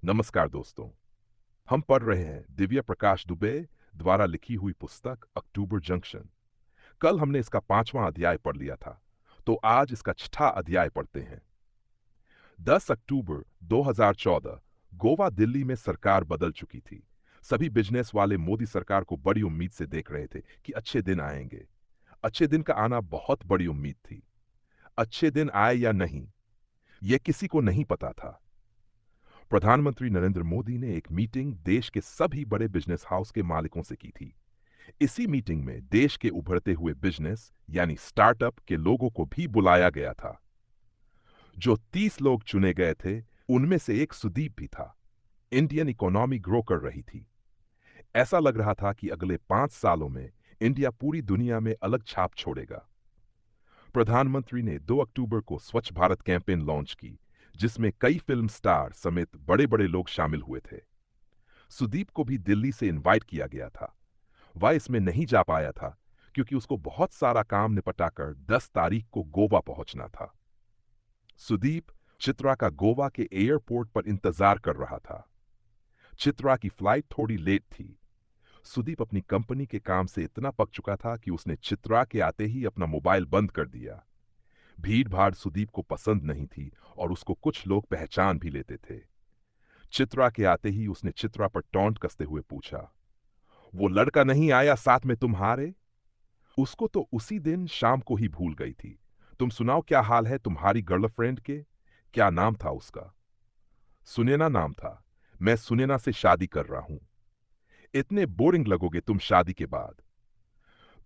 नमस्कार दोस्तों। हम पढ़ रहे हैं दिव्या प्रकाश दुबे द्वारा लिखी हुई पुस्तक अक्टूबर जंक्शन। कल हमने इसका 5वां अध्याय पढ़ लिया था, तो आज इसका 6ठा अध्याय पढ़ते हैं। 10 अक्टूबर 2014 गोवा दिल्ली में सरकार बदल चुकी थी। सभी बिजनेस वाले मोदी सरकार को बड़ी उम्मीद से देख रहे थे कि अच्छे दिन आएंगे। अच्छे दिन का आना बहुत बड़ी उम्मीद थी। अच्छे दिन आए या नहीं, यह किसी को नहीं पता था। प्रधानमंत्री नरेंद्र मोदी ने एक मीटिंग देश के सभी बड़े बिजनेस हाउस के मालिकों से की थी। इसी मीटिंग में देश के उभरते हुए बिजनेस यानी स्टार्टअप के लोगों को भी बुलाया गया था। जो 30 लोग चुने गए थे, उनमें से एक सुदीप भी था। इंडियन इकोनॉमी ग्रो कर रही थी। ऐसा लग रहा था कि अगले 5 सालों में इंडिया पूरी दुनिया में अलग छाप छोड़ेगा। प्रधानमंत्री ने 2 अक्टूबर को स्वच्छ भारत कैंपेन लॉन्च की, जिसमें कई फिल्म स्टार समेत बड़े बड़े लोग शामिल हुए थे। सुदीप को भी दिल्ली से इनवाइट किया गया था। वह इसमें नहीं जा पाया था क्योंकि उसको बहुत सारा काम निपटाकर 10 तारीख को गोवा पहुंचना था। सुदीप चित्रा का गोवा के एयरपोर्ट पर इंतजार कर रहा था। चित्रा की फ्लाइट थोड़ी लेट थी। सुदीप अपनी कंपनी के काम से इतना पक चुका था कि उसने चित्रा के आते ही अपना मोबाइल बंद कर दिया। भीड़ भाड़ सुदीप को पसंद नहीं थी और उसको कुछ लोग पहचान भी लेते थे। चित्रा के आते ही उसने चित्रा पर टॉन्ट कसते हुए पूछा, वो लड़का नहीं आया साथ में तुम्हारे? उसको तो उसी दिन शाम को ही भूल गई थी। तुम सुनाओ, क्या हाल है तुम्हारी गर्लफ्रेंड के? क्या नाम था उसका? सुनैना नाम था। मैं सुनैना से शादी कर रहा हूं। इतने बोरिंग लगोगे तुम शादी के बाद।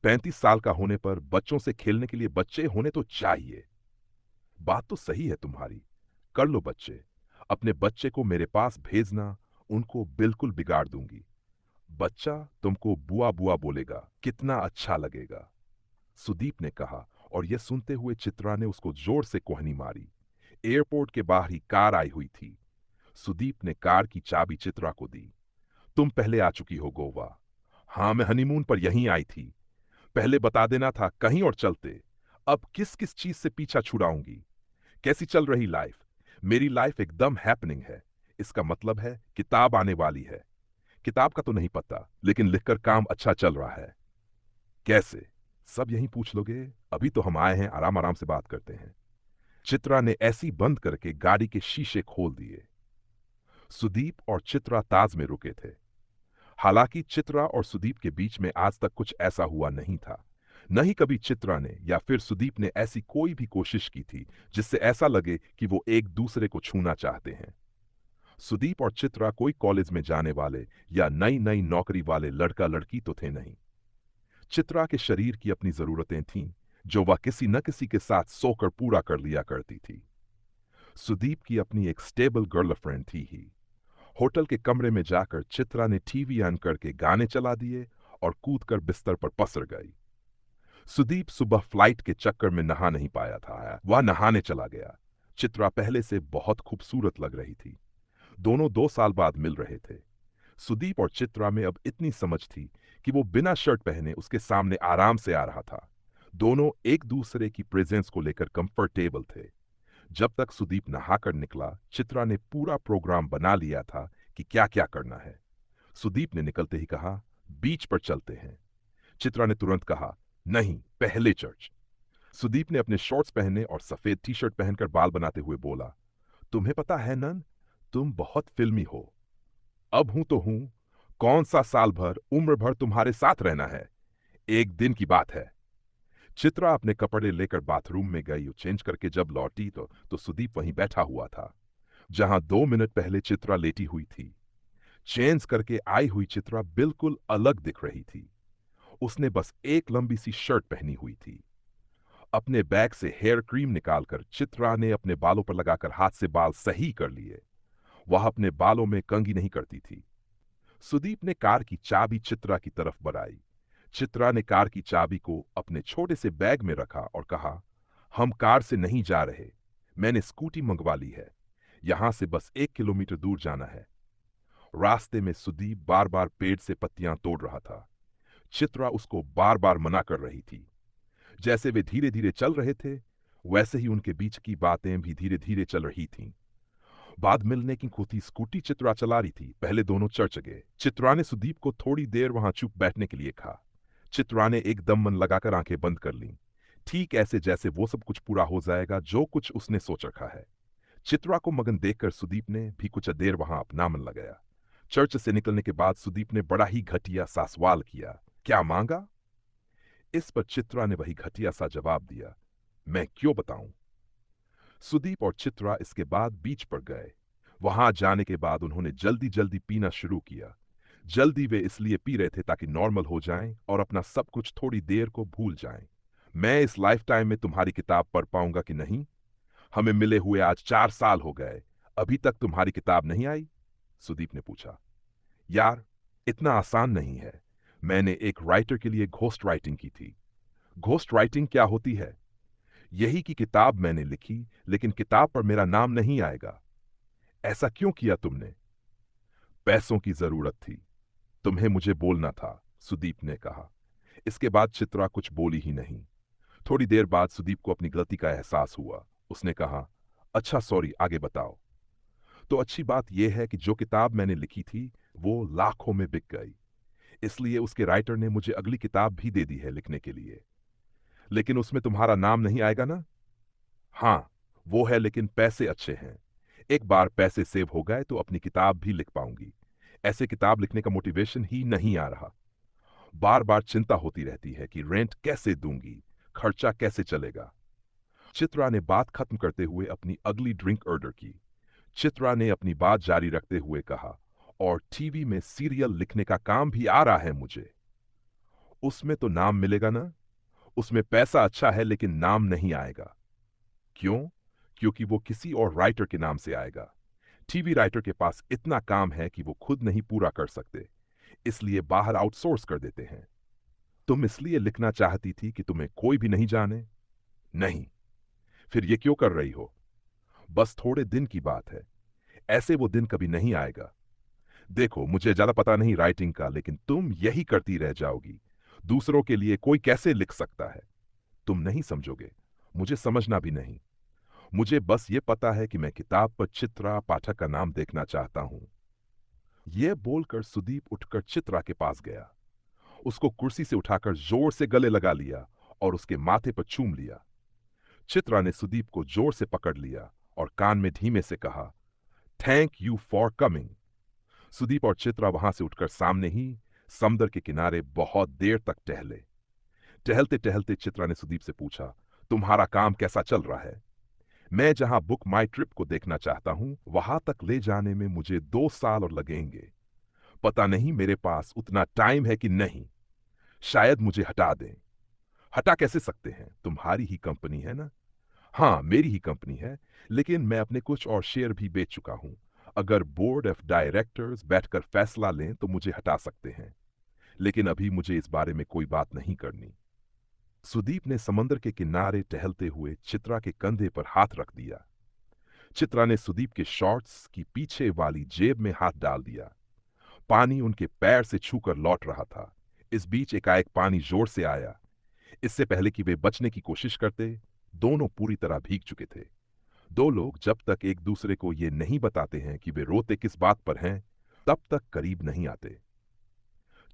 35 साल का होने पर बच्चों से खेलने के लिए बच्चे होने तो चाहिए। बात तो सही है तुम्हारी। कर लो बच्चे। अपने बच्चे को मेरे पास भेजना, उनको बिल्कुल बिगाड़ दूंगी। बच्चा तुमको बुआ बुआ बोलेगा, कितना अच्छा लगेगा। सुदीप ने कहा, और यह सुनते हुए चित्रा ने उसको जोर से कोहनी मारी। एयरपोर्ट के बाहर ही कार आई हुई थी। सुदीप ने कार की चाबी चित्रा को दी। तुम पहले आ चुकी हो गोवा। हाँ, मैं हनीमून पर यहीं आई थी। पहले बता देना था, कहीं और चलते। अब किस किस चीज से पीछा छुड़ाऊंगी? कैसी चल रही लाइफ? मेरी लाइफ एकदम हैपनिंग है। इसका मतलब है किताब आने वाली है। किताब का तो नहीं पता, लेकिन लिखकर काम अच्छा चल रहा है। कैसे? सब यहीं पूछ लोगे? अभी तो हम आए हैं, आराम आराम से बात करते हैं। चित्रा ने ऐसी बंद करके गाड़ी के शीशे खोल दिए। सुदीप और चित्रा ताज में रुके थे। हालांकि चित्रा और सुदीप के बीच में आज तक कुछ ऐसा हुआ नहीं था। न ही कभी चित्रा ने या फिर सुदीप ने ऐसी कोई भी कोशिश की थी जिससे ऐसा लगे कि वो एक दूसरे को छूना चाहते हैं। सुदीप और चित्रा कोई कॉलेज में जाने वाले या नई नई नौकरी वाले लड़का लड़की तो थे नहीं। चित्रा के शरीर की अपनी जरूरतें थीं, जो वह किसी न किसी के साथ सोकर पूरा कर लिया करती थी। सुदीप की अपनी एक स्टेबल गर्लफ्रेंड थी ही। होटल के कमरे में जाकर चित्रा ने टीवी ऑन करके गाने चला दिए और कूदकर बिस्तर पर पसर गई। सुदीप सुबह फ्लाइट के चक्कर में नहा नहीं पाया था, वह नहाने चला गया। चित्रा पहले से बहुत खूबसूरत लग रही थी। दोनों 2 साल बाद मिल रहे थे। सुदीप और चित्रा में अब इतनी समझ थी कि वो बिना शर्ट पहने उसके सामने आराम से आ रहा था। दोनों एक दूसरे की प्रेजेंस को लेकर कंफर्टेबल थे। जब तक सुदीप नहाकर निकला, चित्रा ने पूरा प्रोग्राम बना लिया था कि क्या क्या करना है। सुदीप ने निकलते ही कहा, बीच पर चलते हैं। चित्रा ने तुरंत कहा, नहीं, पहले चर्च। सुदीप ने अपने शॉर्ट्स पहने और सफेद टी शर्ट पहनकर बाल बनाते हुए बोला, तुम्हें पता है नन, तुम बहुत फिल्मी हो। अब हूं तो हूं, कौन सा साल भर उम्र भर तुम्हारे साथ रहना है? एक दिन की बात है। चित्रा अपने कपड़े लेकर बाथरूम में गई और चेंज करके जब लौटी तो सुदीप वहीं बैठा हुआ था, जहां 2 मिनट पहले चित्रा लेटी हुई थी। चेंज करके आई हुई चित्रा बिल्कुल अलग दिख रही थी। उसने बस एक लंबी सी शर्ट पहनी हुई थी। अपने बैग से हेयर क्रीम निकालकर चित्रा ने अपने बालों पर लगाकर हाथ से बाल सही कर लिए। वह अपने बालों में कंघी नहीं करती थी। सुदीप ने कार की चाबी चित्रा की तरफ बढ़ाई। चित्रा ने कार की चाबी को अपने छोटे से बैग में रखा और कहा, हम कार से नहीं जा रहे। मैंने स्कूटी मंगवा ली है। यहां से बस 1 किलोमीटर दूर जाना है। रास्ते में सुदीप बार बार पेड़ से पत्तियां तोड़ रहा था। चित्रा उसको बार बार मना कर रही थी। जैसे वे धीरे धीरे चल रहे थे, वैसे ही उनके बीच की बातें भी धीरे धीरे चल रही थीं। बाद मिलने की खुदी स्कूटी चित्रा चला रही थी। पहले दोनों चर्च गए। चित्रा ने सुदीप को थोड़ी देर वहां चुप बैठने के लिए कहा। चित्रा ने एकदम मन लगाकर आंखें बंद कर लीं, ठीक ऐसे जैसे वो सब कुछ पूरा हो जाएगा जो कुछ उसने सोच रखा है। चित्रा को मगन देखकर सुदीप ने भी कुछ देर वहां अपना मन लगाया। चर्च से निकलने के बाद सुदीप ने बड़ा ही घटिया सा सवाल किया, क्या मांगा? इस पर चित्रा ने वही घटिया सा जवाब दिया, मैं क्यों बताऊं? सुदीप और चित्रा इसके बाद बीच पर गए। वहां जाने के बाद उन्होंने जल्दी जल्दी पीना शुरू किया। जल्दी वे इसलिए पी रहे थे ताकि नॉर्मल हो जाएं और अपना सब कुछ थोड़ी देर को भूल जाएं। मैं इस लाइफ टाइम में तुम्हारी किताब पढ़ पाऊंगा कि नहीं? हमें मिले हुए आज 4 साल हो गए, अभी तक तुम्हारी किताब नहीं आई? सुदीप ने पूछा। यार, इतना आसान नहीं है। मैंने एक राइटर के लिए घोस्ट राइटिंग की थी। घोस्ट राइटिंग क्या होती है? यही कि किताब मैंने लिखी, लेकिन किताब पर मेरा नाम नहीं आएगा। ऐसा क्यों किया तुमने? पैसों की जरूरत थी। तुम्हें मुझे बोलना था, सुदीप ने कहा। इसके बाद चित्रा कुछ बोली ही नहीं। थोड़ी देर बाद सुदीप को अपनी गलती का एहसास हुआ। उसने कहा, अच्छा सॉरी, आगे बताओ। तो अच्छी बात यह है कि जो किताब मैंने लिखी थी वो लाखों में बिक गई। इसलिए उसके राइटर ने मुझे अगली किताब भी दे दी है लिखने के लिए। लेकिन उसमें तुम्हारा नाम नहीं आएगा ना? हाँ, वो है, लेकिन पैसे अच्छे हैं। एक बार पैसे सेव हो गए तो अपनी किताब भी लिख पाऊंगी। ऐसे किताब लिखने का मोटिवेशन ही नहीं आ रहा। बार बार चिंता होती रहती है कि रेंट कैसे दूंगी, खर्चा कैसे चलेगा। चित्रा ने बात खत्म करते हुए अपनी अगली ड्रिंक ऑर्डर की। चित्रा ने अपनी बात जारी रखते हुए कहा, और टीवी में सीरियल लिखने का काम भी आ रहा है मुझे। उसमें तो नाम मिलेगा ना? उसमें पैसा अच्छा है लेकिन नाम नहीं आएगा। क्यों? क्योंकि वो किसी और राइटर के नाम से आएगा। टीवी राइटर के पास इतना काम है कि वो खुद नहीं पूरा कर सकते, इसलिए बाहर आउटसोर्स कर देते हैं। तुम इसलिए लिखना चाहती थी कि तुम्हें कोई भी नहीं जाने? नहीं। फिर ये क्यों कर रही हो? बस थोड़े दिन की बात है। ऐसे वो दिन कभी नहीं आएगा। देखो, मुझे ज्यादा पता नहीं राइटिंग का, लेकिन तुम यही करती रह जाओगी। दूसरों के लिए कोई कैसे लिख सकता है? तुम नहीं समझोगे, मुझे समझना भी नहीं। मुझे बस ये पता है कि मैं किताब पर चित्रा पाठक का नाम देखना चाहता हूं। यह बोलकर सुदीप उठकर चित्रा के पास गया। उसको कुर्सी से उठाकर जोर से गले लगा लिया और उसके माथे पर चूम लिया। चित्रा ने सुदीप को जोर से पकड़ लिया और कान में धीमे से कहा, thank you for coming. Sudeep और चित्रा वहां से उठकर सामने ही समुद्र के किनारे बहुत देर तक टहले। टहलते टहलते चित्रा ने सुदीप से पूछा, तुम्हारा काम कैसा चल रहा है? मैं जहां बुक माई ट्रिप को देखना चाहता हूं वहां तक ले जाने में मुझे 2 साल और लगेंगे। पता नहीं मेरे पास उतना टाइम है कि नहीं। शायद मुझे हटा दें। हटा कैसे सकते हैं? तुम्हारी ही कंपनी है ना? हाँ, मेरी ही कंपनी है, लेकिन मैं अपने कुछ और शेयर भी बेच चुका हूं। अगर बोर्ड ऑफ डायरेक्टर्स बैठकर फैसला लें तो मुझे हटा सकते हैं, लेकिन अभी मुझे इस बारे में कोई बात नहीं करनी। सुदीप ने समंदर के किनारे टहलते हुए चित्रा के कंधे पर हाथ रख दिया। चित्रा ने सुदीप के शॉर्ट्स की पीछे वाली जेब में हाथ डाल दिया। पानी उनके पैर से छूकर लौट रहा था। इस बीच एकाएक पानी जोर से आया। इससे पहले कि वे बचने की कोशिश करते, दोनों पूरी तरह भीग चुके थे। दो लोग जब तक एक दूसरे को ये नहीं बताते हैं कि वे रोते किस बात पर हैं, तब तक करीब नहीं आते।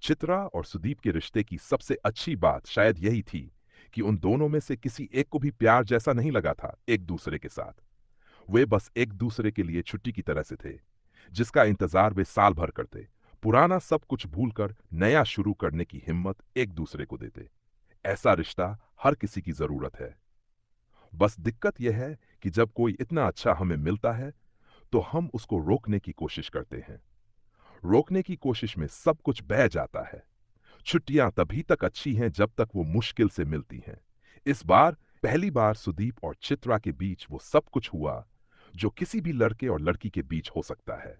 चित्रा और सुदीप के रिश्ते की सबसे अच्छी बात शायद यही थी कि उन दोनों में से किसी एक को भी प्यार जैसा नहीं लगा था एक दूसरे के साथ। वे बस एक दूसरे के लिए छुट्टी की तरह से थे, जिसका इंतजार वे साल भर करते। पुराना सब कुछ भूलकर नया शुरू करने की हिम्मत एक दूसरे को देते। ऐसा रिश्ता हर किसी की जरूरत है। बस दिक्कत यह है कि जब कोई इतना अच्छा हमें मिलता है तो हम उसको रोकने की कोशिश करते हैं। रोकने की कोशिश में सब कुछ बह जाता है। छुट्टियां तभी तक अच्छी हैं जब तक वो मुश्किल से मिलती हैं। इस बार पहली बार सुदीप और चित्रा के बीच वो सब कुछ हुआ जो किसी भी लड़के और लड़की के बीच हो सकता है।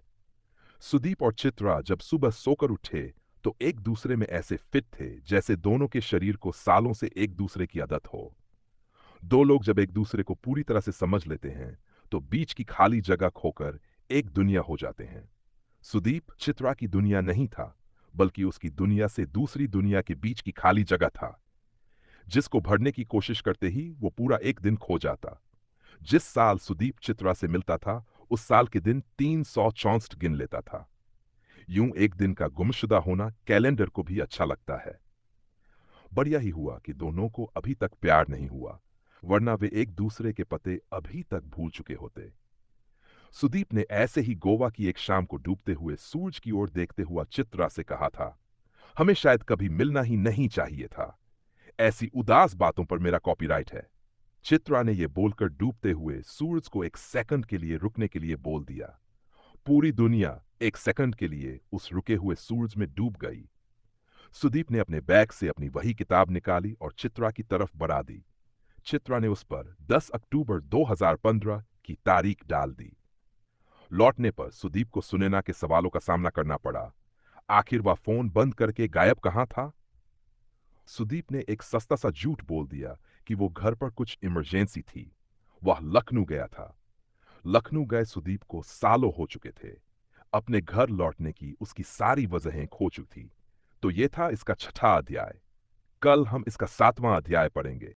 सुदीप और चित्रा जब सुबह सोकर उठे तो एक दूसरे में ऐसे फिट थे जैसे दोनों के शरीर को सालों से एक दूसरे की आदत हो। दो लोग जब एक दूसरे को पूरी तरह से समझ लेते हैं तो बीच की खाली जगह खोकर एक दुनिया हो जाते हैं। सुदीप चित्रा की दुनिया नहीं था, बल्कि उसकी दुनिया से दूसरी दुनिया के बीच की खाली जगह था, जिसको भरने की कोशिश करते ही वो पूरा एक दिन खो जाता। जिस साल सुदीप चित्रा से मिलता था उस साल के दिन 364 गिन लेता था। यूं एक दिन का गुमशुदा होना कैलेंडर को भी अच्छा लगता है। बढ़िया ही हुआ कि दोनों को अभी तक प्यार नहीं हुआ, वरना वे एक दूसरे के पते अभी तक भूल चुके होते। सुदीप ने ऐसे ही गोवा की एक शाम को डूबते हुए सूरज की ओर देखते हुआ चित्रा से कहा था, हमें शायद कभी मिलना ही नहीं चाहिए था। ऐसी उदास बातों पर मेरा कॉपीराइट है। चित्रा ने यह बोलकर डूबते हुए सूरज को एक सेकंड के लिए रुकने के लिए बोल दिया। पूरी दुनिया एक सेकंड के लिए उस रुके हुए सूरज में डूब गई। सुदीप ने अपने बैग से अपनी वही किताब निकाली और चित्रा की तरफ बढ़ा दी। चित्रा ने उस पर 10 अक्टूबर 2015 की तारीख डाल दी। लौटने पर सुदीप को सुनैना के सवालों का सामना करना पड़ा। आखिर वह फोन बंद करके गायब कहां था? सुदीप ने एक सस्ता सा झूठ बोल दिया कि वो घर पर कुछ इमरजेंसी थी। वह लखनऊ गया था। लखनऊ गए सुदीप को सालों हो चुके थे। अपने घर लौटने की उसकी सारी वजहें खो चुकी थी। तो ये था इसका छठा अध्याय। कल हम इसका 7वां अध्याय पढ़ेंगे।